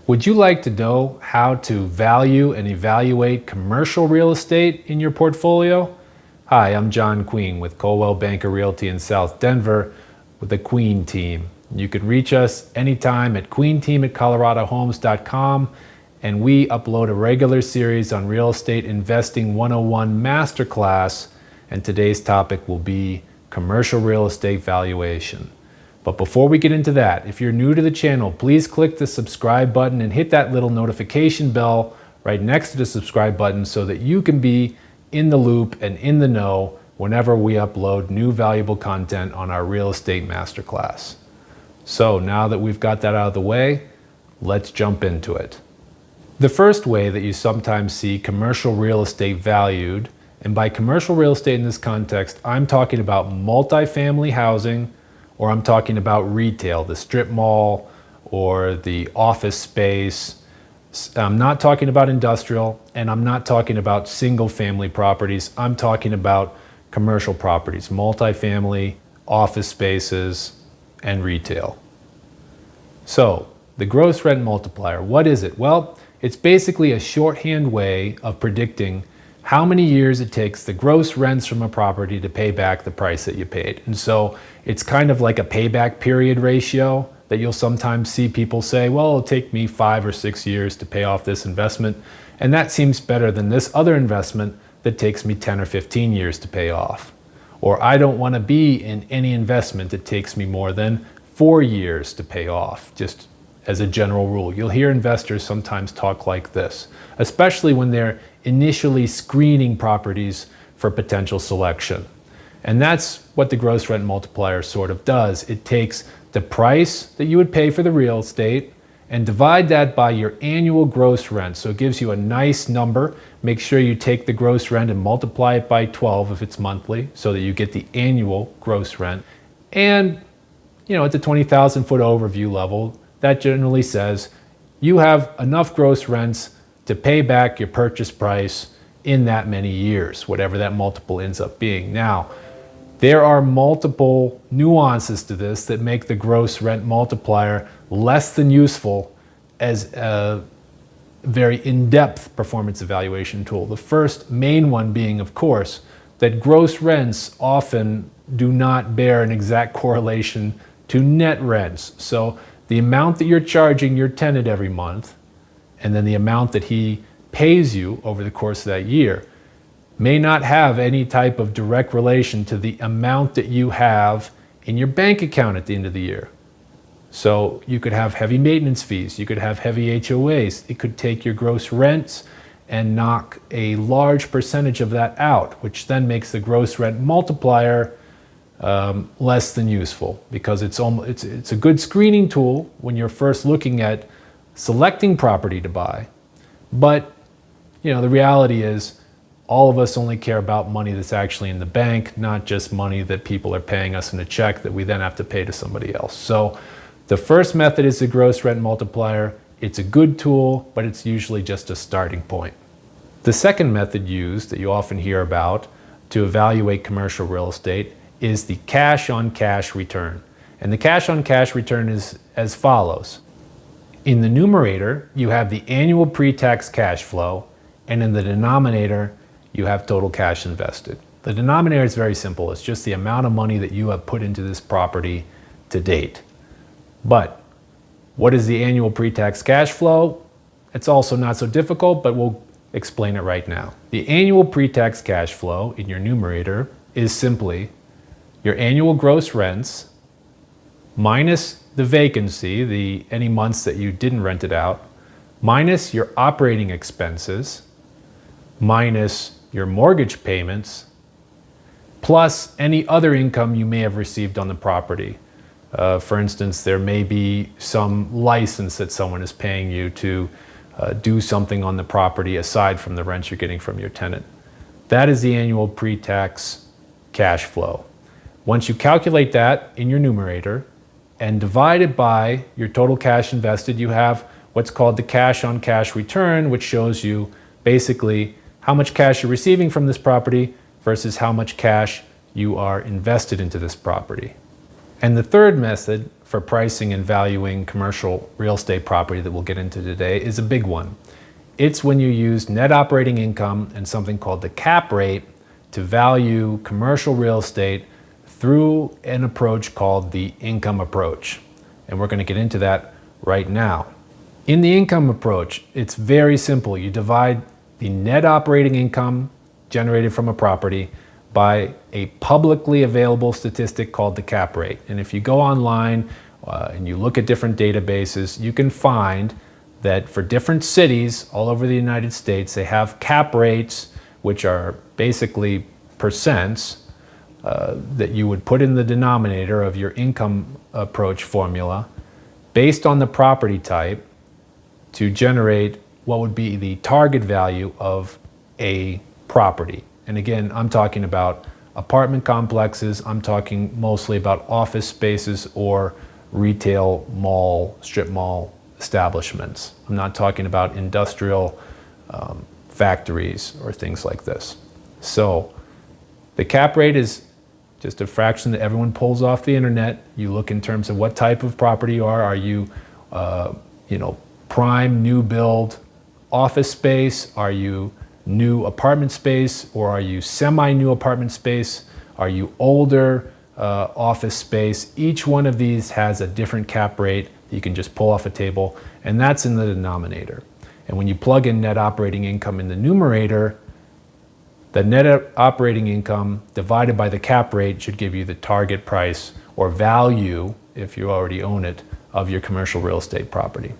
Would you like to know how to value and evaluate commercial real estate in your portfolio? Hi, I'm Jon Queen with Coldwell Banker Realty in South Denver with the Queen team. You can reach us anytime at queenteam@coloradohomes.com, and we upload a regular series on Real Estate Investing 101 Masterclass, and today's topic will be commercial real estate valuation. But before we get into that, if you're new to the channel, please click the subscribe button and hit that little notification bell right next to the subscribe button so that you can be in the loop and in the know whenever we upload new valuable content on our Real Estate Masterclass. So now that we've got that out of the way, let's jump into it. The first way that you sometimes see commercial real estate valued, and by commercial real estate in this context, I'm talking about multifamily housing, or I'm talking about retail, the strip mall or the office space. I'm not talking about industrial, and I'm not talking about single family properties. I'm talking about commercial properties, multifamily, office spaces, and retail. So the gross rent multiplier, what is it? Well, it's basically a shorthand way of predicting how many years it takes the gross rents from a property to pay back the price that you paid. And so it's kind of like a payback period ratio that you'll sometimes see people say, well, it'll take me 5 or 6 years to pay off this investment. And that seems better than this other investment that takes me 10 or 15 years to pay off. Or I don't want to be in any investment that takes me more than 4 years to pay off, just as a general rule. You'll hear investors sometimes talk like this, especially when they're initially screening properties for potential selection. And that's what the gross rent multiplier sort of does. It takes the price that you would pay for the real estate and divide that by your annual gross rent. So it gives you a nice number. Make sure you take the gross rent and multiply it by 12 if it's monthly so that you get the annual gross rent. And at the 20,000 foot overview level, that generally says you have enough gross rents to pay back your purchase price in that many years, whatever that multiple ends up being. Now, there are multiple nuances to this that make the gross rent multiplier less than useful as a very in-depth performance evaluation tool. The first main one being, of course, that gross rents often do not bear an exact correlation to net rents. So the amount that you're charging your tenant every month and then the amount that he pays you over the course of that year may not have any type of direct relation to the amount that you have in your bank account at the end of the year. So you could have heavy maintenance fees, you could have heavy HOAs, it could take your gross rents and knock a large percentage of that out, which then makes the gross rent multiplier less than useful, because it's a good screening tool when you're first looking at selecting property to buy. But the reality is all of us only care about money that's actually in the bank, not just money that people are paying us in a check that we then have to pay to somebody else. So the first method is the gross rent multiplier. It's a good tool, but it's usually just a starting point. The second method used that you often hear about to evaluate commercial real estate is the cash on cash return. And the cash on cash return is as follows. In the numerator, you have the annual pre-tax cash flow, and in the denominator, you have total cash invested. The denominator is very simple. It's just the amount of money that you have put into this property to date. But what is the annual pre-tax cash flow? It's also not so difficult, but we'll explain it right now. The annual pre-tax cash flow in your numerator is simply your annual gross rents minus the vacancy, any months that you didn't rent it out, minus your operating expenses, minus your mortgage payments, plus any other income you may have received on the property. For instance, there may be some license that someone is paying you to do something on the property aside from the rent you're getting from your tenant. That is the annual pre-tax cash flow. Once you calculate that in your numerator and divide it by your total cash invested, you have what's called the cash on cash return, which shows you basically how much cash you're receiving from this property versus how much cash you are invested into this property. And the third method for pricing and valuing commercial real estate property that we'll get into today is a big one. It's when you use net operating income and something called the cap rate to value commercial real estate through an approach called the income approach. And we're going to get into that right now. In the income approach, it's very simple. You divide the net operating income generated from a property by a publicly available statistic called the cap rate. And if you go online and you look at different databases, you can find that for different cities all over the United States, they have cap rates, which are basically percents that you would put in the denominator of your income approach formula based on the property type to generate what would be the target value of a property. And again, I'm talking about apartment complexes. I'm talking mostly about office spaces or retail mall, strip mall establishments. I'm not talking about industrial factories or things like this. So the cap rate is just a fraction that everyone pulls off the internet. You look in terms of what type of property you are. Are you, prime new build office space? Are you new apartment space, or are you semi-new apartment space? Are you older office space? Each one of these has a different cap rate that you can just pull off a table, and that's in the denominator. And when you plug in net operating income in the numerator, the net operating income divided by the cap rate should give you the target price or value, if you already own it, of your commercial real estate property.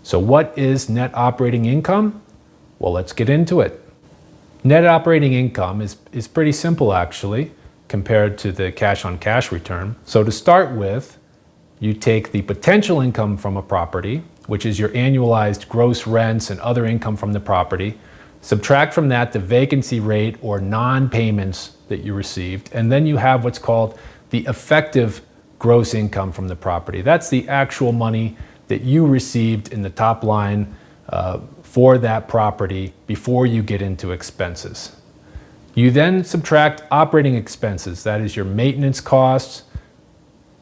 So what is net operating income? Well, let's get into it. Net operating income is pretty simple actually compared to the cash on cash return. So to start with, you take the potential income from a property, which is your annualized gross rents and other income from the property. Subtract from that the vacancy rate or non-payments that you received, and then you have what's called the effective gross income from the property. That's the actual money that you received in the top line for that property before you get into expenses. You then subtract operating expenses. That is your maintenance costs.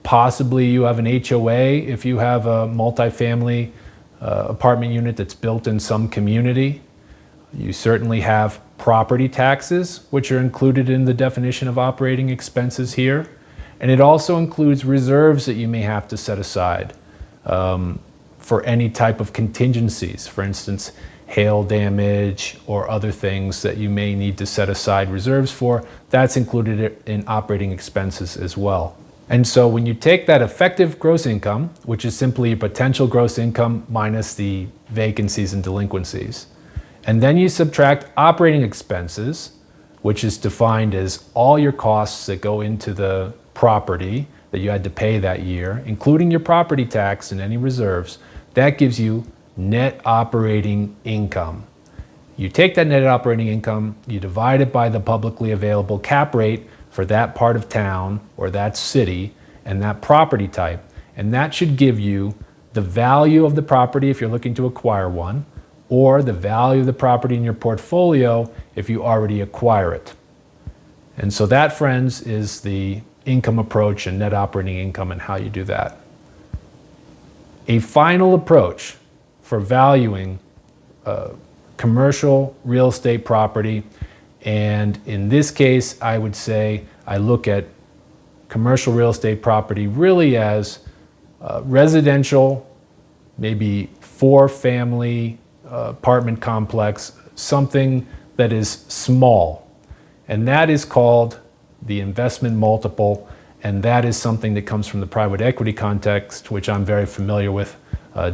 Possibly you have an HOA if you have a multifamily apartment unit that's built in some community. You certainly have property taxes, which are included in the definition of operating expenses here. And it also includes reserves that you may have to set aside for any type of contingencies. For instance, hail damage or other things that you may need to set aside reserves for. That's included in operating expenses as well. And so when you take that effective gross income, which is simply your potential gross income minus the vacancies and delinquencies, and then you subtract operating expenses, which is defined as all your costs that go into the property that you had to pay that year, including your property tax and any reserves, that gives you net operating income. You take that net operating income, you divide it by the publicly available cap rate for that part of town or that city and that property type, and that should give you the value of the property if you're looking to acquire one, or the value of the property in your portfolio if you already acquire it. And so that, friends, is the income approach and net operating income and how you do that. A final approach for valuing commercial real estate property, and in this case I would say I look at commercial real estate property really as residential, maybe 4-family apartment complex, something that is small, and that is called the investment multiple, and that is something that comes from the private equity context, which I'm very familiar with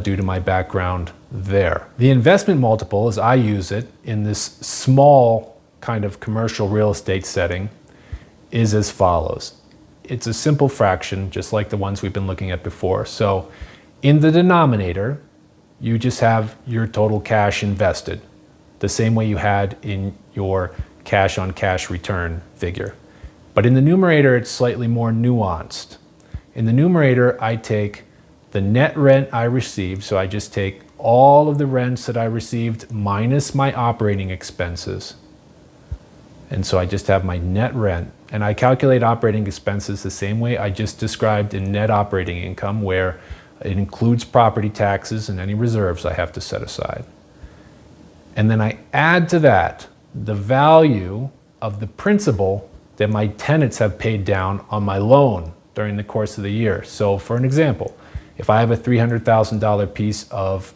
due to my background there. The investment multiple, as I use it in this small kind of commercial real estate setting, is as follows. It's a simple fraction, just like the ones we've been looking at before. So in the denominator, you just have your total cash invested, the same way you had in your cash on cash return figure. But in the numerator, it's slightly more nuanced. In the numerator, I take the net rent I received, so I just take all of the rents that I received minus my operating expenses. And so I just have my net rent, and I calculate operating expenses the same way I just described in net operating income, where it includes property taxes and any reserves I have to set aside. And then I add to that the value of the principal that my tenants have paid down on my loan during the course of the year. So for an example, if I have a $300,000 piece of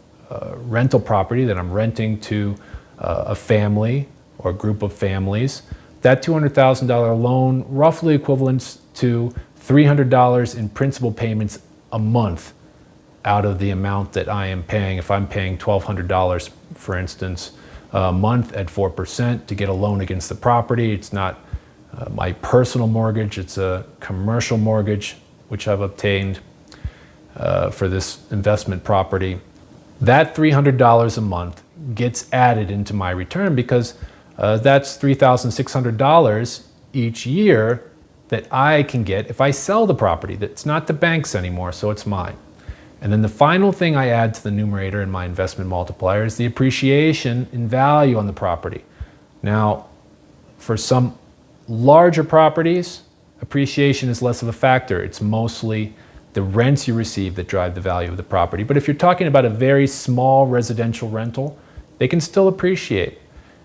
rental property that I'm renting to a family or a group of families, that $200,000 loan roughly equivalents to $300 in principal payments a month out of the amount that I am paying. If I'm paying $1,200, for instance, a month at 4% to get a loan against the property, it's not my personal mortgage, it's a commercial mortgage, which I've obtained for this investment property. That $300 a month gets added into my return because that's $3,600 each year that I can get if I sell the property. That's not the bank's anymore, so it's mine. And then the final thing I add to the numerator in my investment multiplier is the appreciation in value on the property. Now, for some larger properties, appreciation is less of a factor. It's mostly the rents you receive that drive the value of the property. But if you're talking about a very small residential rental, they can still appreciate.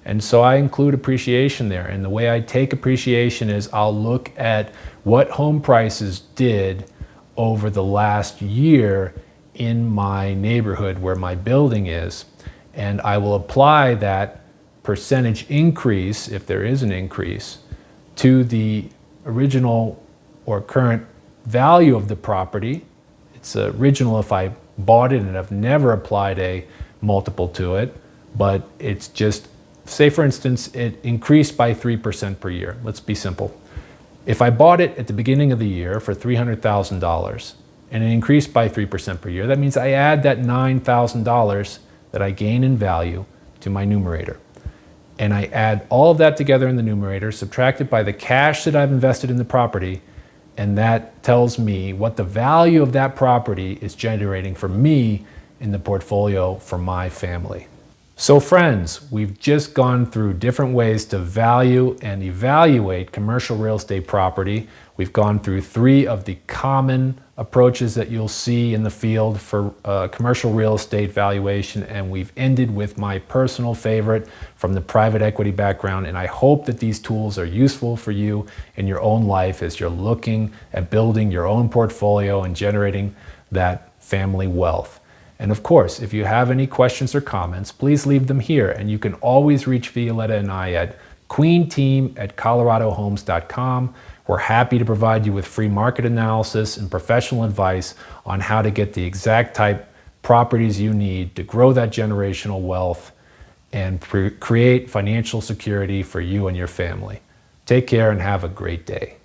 And so I include appreciation there. And the way I take appreciation is I'll look at what home prices did over the last year in my neighborhood where my building is, and I will apply that percentage increase, if there is an increase, to the original or current value of the property. It's original if I bought it, and I've never applied a multiple to it, but it's just, say for instance, it increased by 3% per year. Let's be simple. If I bought it at the beginning of the year for $300,000 and it increased by 3% per year, that means I add that $9,000 that I gain in value to my numerator. And I add all of that together in the numerator, subtract it by the cash that I've invested in the property, and that tells me what the value of that property is generating for me in the portfolio for my family. So friends, we've just gone through different ways to value and evaluate commercial real estate property. We've gone through 3 of the common approaches that you'll see in the field for commercial real estate valuation, and we've ended with my personal favorite from the private equity background. And I hope that these tools are useful for you in your own life as you're looking at building your own portfolio and generating that family wealth. And of course, if you have any questions or comments, please leave them here. And you can always reach Violetta and I at queenteam@coloradohomes.com. We're happy to provide you with free market analysis and professional advice on how to get the exact type properties you need to grow that generational wealth and create financial security for you and your family. Take care and have a great day.